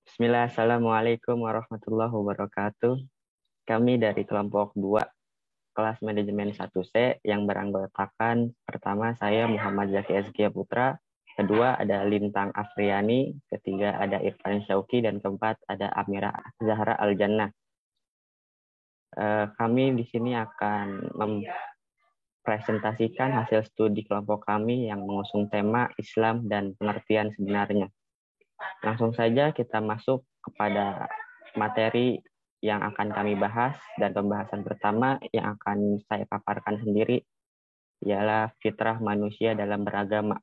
Bismillah, Assalamualaikum warahmatullahi wabarakatuh. Kami dari kelompok 2 kelas manajemen 1C yang beranggotakan pertama saya Muhammad Zaki Azkia Putra, kedua ada Lintang Afriani, ketiga ada Irfan Syauki, dan keempat ada Amira Zahra Aljannah. Kami di sini akan mempresentasikan hasil studi kelompok kami yang mengusung tema Islam dan pengertian sebenarnya. Langsung saja kita masuk kepada materi yang akan kami bahas, dan pembahasan pertama yang akan saya paparkan sendiri ialah fitrah manusia dalam beragama.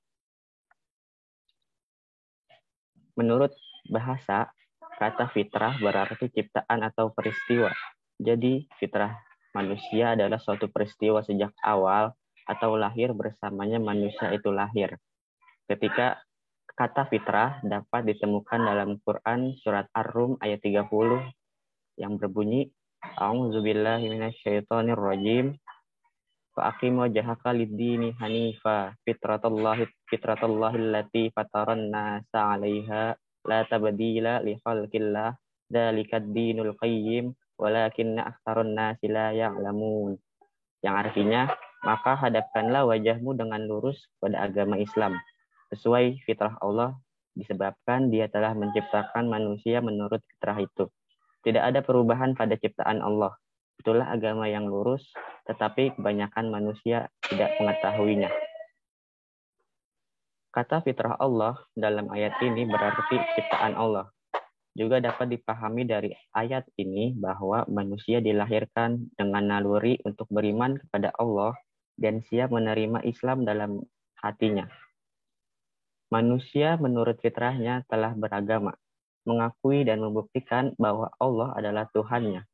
Menurut bahasa, kata fitrah berarti ciptaan atau peristiwa. Jadi fitrah manusia adalah suatu peristiwa sejak awal atau lahir bersamanya manusia itu lahir. Ketika kata fitrah dapat ditemukan dalam Quran surat Ar-Rum ayat 30 yang berbunyi, A'udzubillahi minasyaitonirrajim. Fa aqim wajhaka lid-dini hanifa fitratallahi allati fataran nasa 'alaiha la tabdila li khalqillah dzalikad dinul qayyim walakinna aktsarun nasi la ya'lamun. Yang artinya, maka hadapkanlah wajahmu dengan lurus pada agama Islam sesuai fitrah Allah, disebabkan Dia telah menciptakan manusia menurut fitrah itu. Tidak ada perubahan pada ciptaan Allah. Itulah agama yang lurus, tetapi kebanyakan manusia tidak mengetahuinya. Kata fitrah Allah dalam ayat ini berarti ciptaan Allah. Juga dapat dipahami dari ayat ini bahwa manusia dilahirkan dengan naluri untuk beriman kepada Allah dan siap menerima Islam dalam hatinya. Manusia menurut fitrahnya telah beragama, mengakui dan membuktikan bahwa Allah adalah Tuhannya.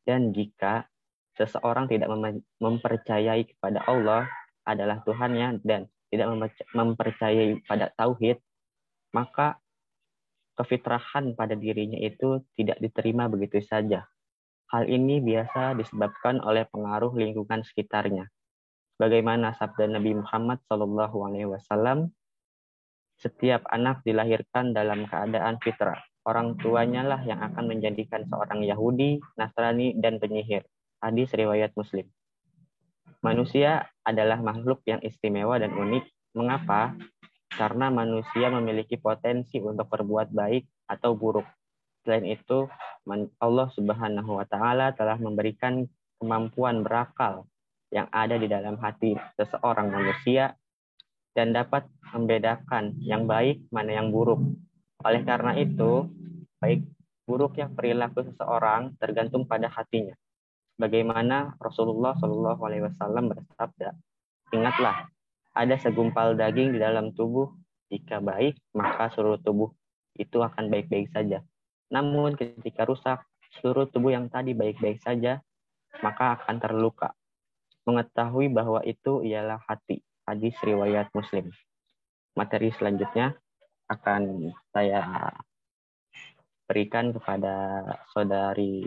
Dan jika seseorang tidak mempercayai kepada Allah adalah Tuhannya dan tidak mempercayai pada tauhid, maka kefitrahan pada dirinya itu tidak diterima begitu saja. Hal ini biasa disebabkan oleh pengaruh lingkungan sekitarnya. Bagaimana sabda Nabi Muhammad SAW, setiap anak dilahirkan dalam keadaan fitrah. Orang tuanya lah yang akan menjadikan seorang Yahudi, Nasrani, dan penyihir. Hadis riwayat Muslim. Manusia adalah makhluk yang istimewa dan unik. Mengapa? Karena manusia memiliki potensi untuk berbuat baik atau buruk. Selain itu, Allah Subhanahu wa Ta'ala telah memberikan kemampuan berakal yang ada di dalam hati seseorang manusia dan dapat membedakan yang baik mana yang buruk. Oleh karena itu, baik buruknya perilaku seseorang tergantung pada hatinya. Bagaimana Rasulullah SAW bersabda, ingatlah, ada segumpal daging di dalam tubuh, jika baik maka seluruh tubuh itu akan baik-baik saja. Namun ketika rusak, seluruh tubuh yang tadi baik-baik saja, maka akan terluka. Mengetahui bahwa itu ialah hati. Hadis riwayat Muslim. Materi selanjutnya akan saya berikan kepada saudari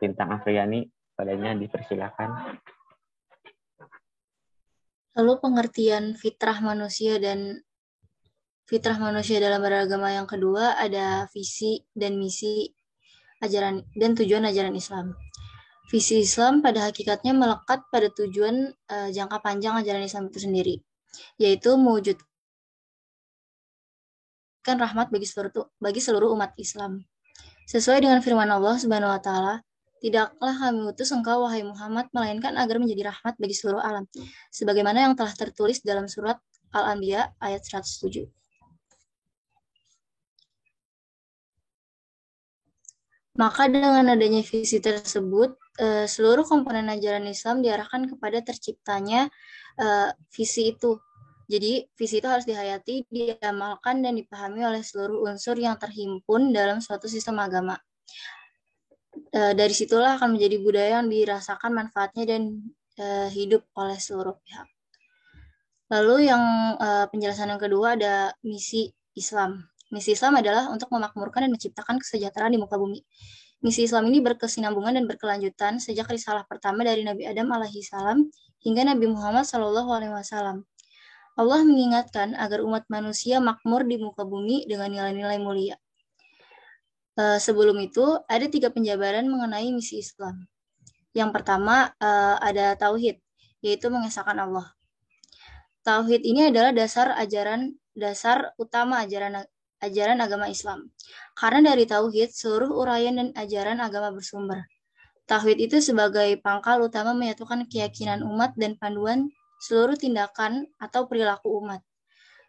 Lintang Afriani. Padanya dipersilakan. Lalu pengertian fitrah manusia dalam beragama yang kedua ada visi dan misi ajaran dan tujuan ajaran Islam. Visi Islam pada hakikatnya melekat pada tujuan jangka panjang ajaran Islam itu sendiri, yaitu mewujudkan rahmat bagi seluruh umat Islam. Sesuai dengan firman Allah Subhanahu wa Ta'ala, tidaklah kami utus engkau wahai Muhammad melainkan agar menjadi rahmat bagi seluruh alam, sebagaimana yang telah tertulis dalam surat Al-Anbiya ayat 107. Maka dengan adanya visi tersebut, seluruh komponen ajaran Islam diarahkan kepada terciptanya visi itu. Jadi visi itu harus dihayati, diamalkan, dan dipahami oleh seluruh unsur yang terhimpun dalam suatu sistem agama. Dari situlah akan menjadi budaya yang dirasakan manfaatnya dan hidup oleh seluruh pihak. Lalu yang penjelasan yang kedua ada misi Islam. Misi Islam adalah untuk memakmurkan dan menciptakan kesejahteraan di muka bumi. Misi Islam ini berkesinambungan dan berkelanjutan sejak risalah pertama dari Nabi Adam alaihissalam hingga Nabi Muhammad SAW. Allah mengingatkan agar umat manusia makmur di muka bumi dengan nilai-nilai mulia. Sebelum itu, ada 3 penjabaran mengenai misi Islam. Yang pertama, ada tauhid, yaitu mengesahkan Allah. Tauhid ini adalah dasar utama ajaran agama Islam. Karena dari tauhid, seluruh uraian dan ajaran agama bersumber. Tauhid itu sebagai pangkal utama menyatukan keyakinan umat dan panduan seluruh tindakan atau perilaku umat.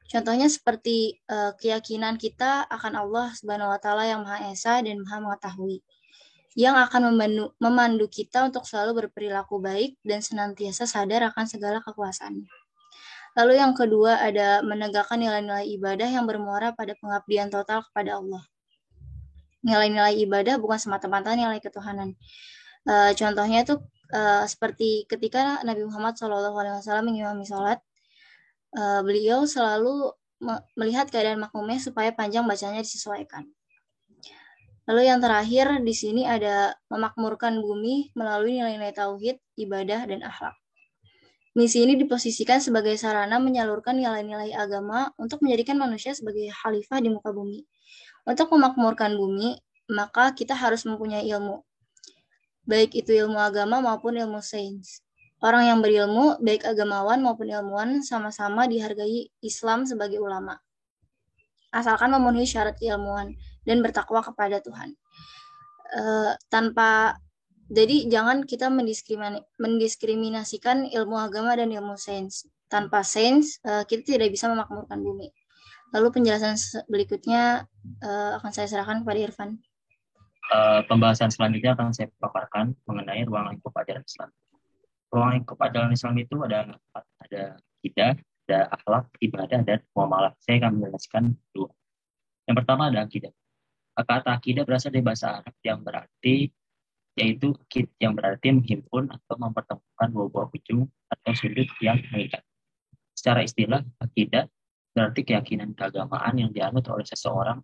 Contohnya seperti keyakinan kita akan Allah Subhanahu wa taala yang Maha Esa dan Maha Mengetahui, yang akan memandu kita untuk selalu berperilaku baik dan senantiasa sadar akan segala kekuasaannya. Lalu yang kedua ada menegakkan nilai-nilai ibadah yang bermuara pada pengabdian total kepada Allah. Nilai-nilai ibadah bukan semata-mata nilai ketuhanan. Contohnya itu seperti ketika Nabi Muhammad SAW mengimami sholat, beliau selalu melihat keadaan makmumnya supaya panjang bacanya disesuaikan. Lalu yang terakhir di sini ada memakmurkan bumi melalui nilai-nilai tauhid, ibadah, dan akhlak. Misi ini diposisikan sebagai sarana menyalurkan nilai-nilai agama untuk menjadikan manusia sebagai khalifah di muka bumi. Untuk memakmurkan bumi, maka kita harus mempunyai ilmu, baik itu ilmu agama maupun ilmu sains. Orang yang berilmu, baik agamawan maupun ilmuwan, sama-sama dihargai Islam sebagai ulama, asalkan memenuhi syarat keilmuan dan bertakwa kepada Tuhan. Jadi jangan kita mendiskriminasikan ilmu agama dan ilmu sains. Tanpa sains, kita tidak bisa memakmurkan bumi. Lalu penjelasan berikutnya akan saya serahkan kepada Irfan. Pembahasan selanjutnya akan saya paparkan mengenai ruang lingkup ajaran Islam. Ruang lingkup ajaran Islam itu ada akidah, ada akhlak, ibadah, dan muamalah. Saya akan menjelaskan dua. Yang pertama ada akidah. Kata akidah berasal dari bahasa Arab yang berarti menghimpun atau mempertemukan dua buah ujung atau sudut yang mengikat. Secara istilah, akidah berarti keyakinan keagamaan yang dianut oleh seseorang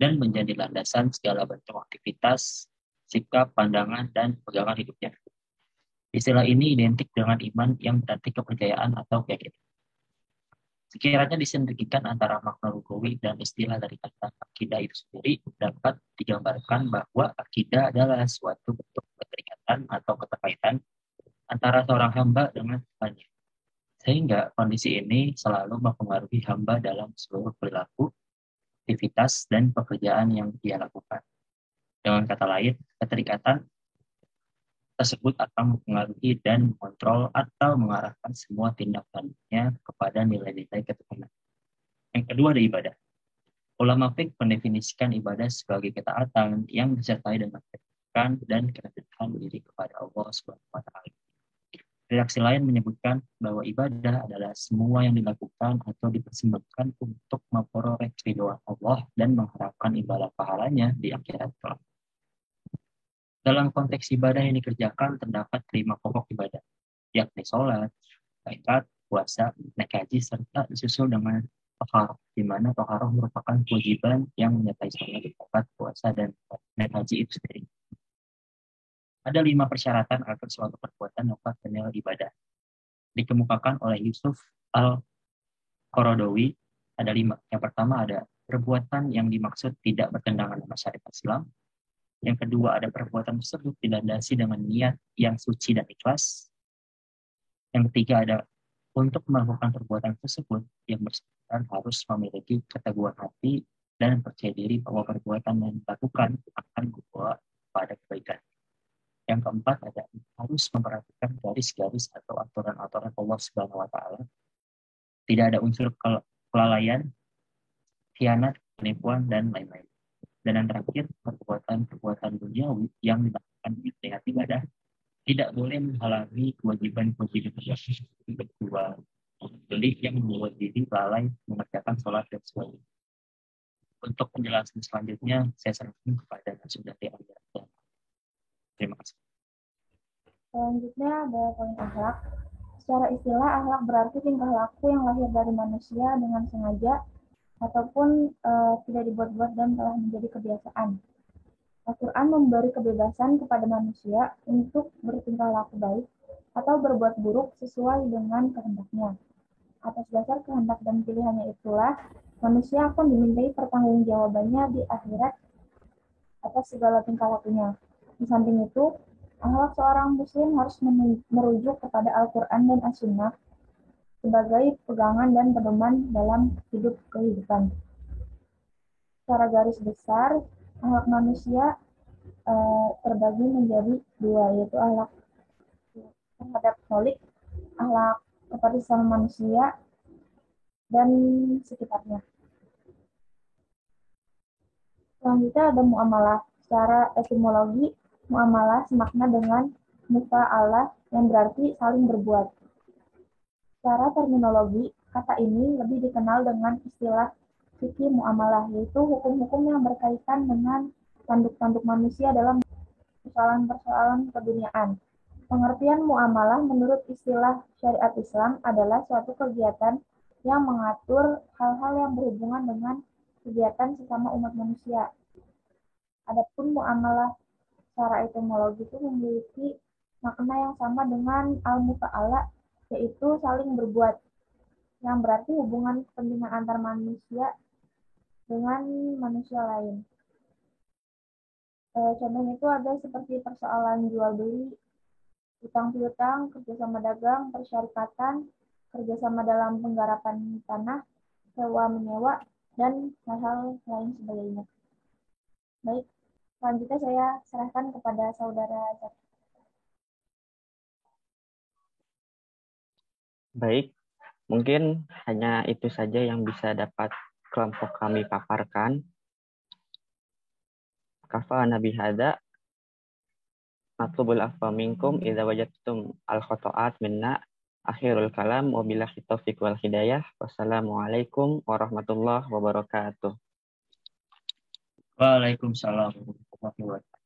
dan menjadi landasan segala bentuk aktivitas, sikap, pandangan, dan pegangan hidupnya. Istilah ini identik dengan iman yang berarti kepercayaan atau keyakinan. Sekiranya disinergikan antara makna lugawi dan istilah dari kata akidah itu sendiri, dapat digambarkan bahwa akidah adalah suatu bentuk keterikatan atau keterkaitan antara seorang hamba dengan Tuhannya. Sehingga kondisi ini selalu mempengaruhi hamba dalam seluruh perilaku, aktivitas, dan pekerjaan yang dia lakukan. Dengan kata lain, keterikatan tersebut akan mempengaruhi dan mengontrol atau mengarahkan semua tindakannya kepada nilai-nilai ketuhanan. Yang kedua ada ibadah. Ulama fiqh mendefinisikan ibadah sebagai ketaatan yang disertai dengan ketundukan dan kerendahan diri kepada Allah Subhanahu wa taala. Redaksi lain menyebutkan bahwa ibadah adalah semua yang dilakukan atau dipersembahkan untuk memperoleh keridhaan Allah dan mengharapkan imbalan pahalanya di akhirat kelak. Dalam konteks ibadah yang dikerjakan terdapat 5 pokok ibadah, yakni sholat, zakat, puasa, naik haji, serta disusul dengan toharoh, di mana toharoh merupakan kewajiban yang menyertai sholat, zakat, puasa, dan naik haji itu sendiri. Ada 5 persyaratan agar suatu perbuatan dapat bernilai ibadah. Dikemukakan oleh Yusuf Al-Qaradawi, ada 5. Yang pertama ada perbuatan yang dimaksud tidak bertentangan dengan syariat Islam. Yang kedua ada perbuatan tersebut dilandasi dengan niat yang suci dan ikhlas. Yang ketiga ada untuk melakukan perbuatan tersebut yang bersangkutan harus memiliki keteguhan hati dan percaya diri bahwa perbuatan yang dilakukan akan membawa pada kebaikan. Yang keempat ada harus memperhatikan garis-garis atau aturan-aturan Allah Subhanahu wa taala. Tidak ada unsur kelalaian, khianat, penipuan, dan lain-lain. Dan yang terakhir, perbuatan duniawi yang dilakukan dengan ibadah tidak boleh menghalangi kewajiban-kewajiban kedua. Jadi yang membuat diri lalai mengerjakan sholat dan sebagainya. Untuk penjelasan selanjutnya, saya serahkan kepada Saudari Alia. Terima kasih. Selanjutnya ada poin akhlak. Secara istilah, akhlak berarti tingkah laku yang lahir dari manusia dengan sengaja ataupun tidak dibuat-buat dan telah menjadi kebiasaan. Al-Quran memberi kebebasan kepada manusia untuk bertingkah laku baik atau berbuat buruk sesuai dengan kehendaknya. Atas dasar kehendak dan pilihannya itulah, manusia akan dimintai pertanggungjawabannya di akhirat atas segala tingkah lakunya. Di samping itu, akhlak seorang muslim harus merujuk kepada Al-Quran dan As-Sunnah sebagai pegangan dan pedoman dalam kehidupan. Secara garis besar, akhlak manusia terbagi menjadi dua, yaitu akhlak terhadap kholik, akhlak kepada sesama manusia, dan sekitarnya. Selanjutnya ada muamalah. Secara etimologi, muamalah semakna dengan mufa'alah yang berarti saling berbuat. Secara terminologi, kata ini lebih dikenal dengan istilah fikih muamalah, yaitu hukum-hukum yang berkaitan dengan tanduk-tanduk manusia dalam persoalan-persoalan keduniaan. Pengertian muamalah menurut istilah syariat Islam adalah suatu kegiatan yang mengatur hal-hal yang berhubungan dengan kegiatan sesama umat manusia. Adapun muamalah secara etimologi itu memiliki makna yang sama dengan al-mufa'ala, yaitu saling berbuat, yang berarti hubungan kepentingan antar manusia dengan manusia lain. Contohnya itu ada seperti persoalan jual beli, utang piutang, kerjasama dagang, persyarikatan, kerjasama dalam penggarapan tanah, sewa menyewa, dan hal-hal lain sebagainya. Baik, selanjutnya saya serahkan kepada saudara Zaki. Baik, mungkin hanya itu saja yang bisa dapat kelompok kami paparkan. Kafana bihada matlubul afwa minkum idza wajadtum al-khata'at minna akhirul kalam wa billahi taufiq wal hidayah. Wassalamualaikum warahmatullahi wabarakatuh. Waalaikumsalam warahmatullahi wabarakatuh.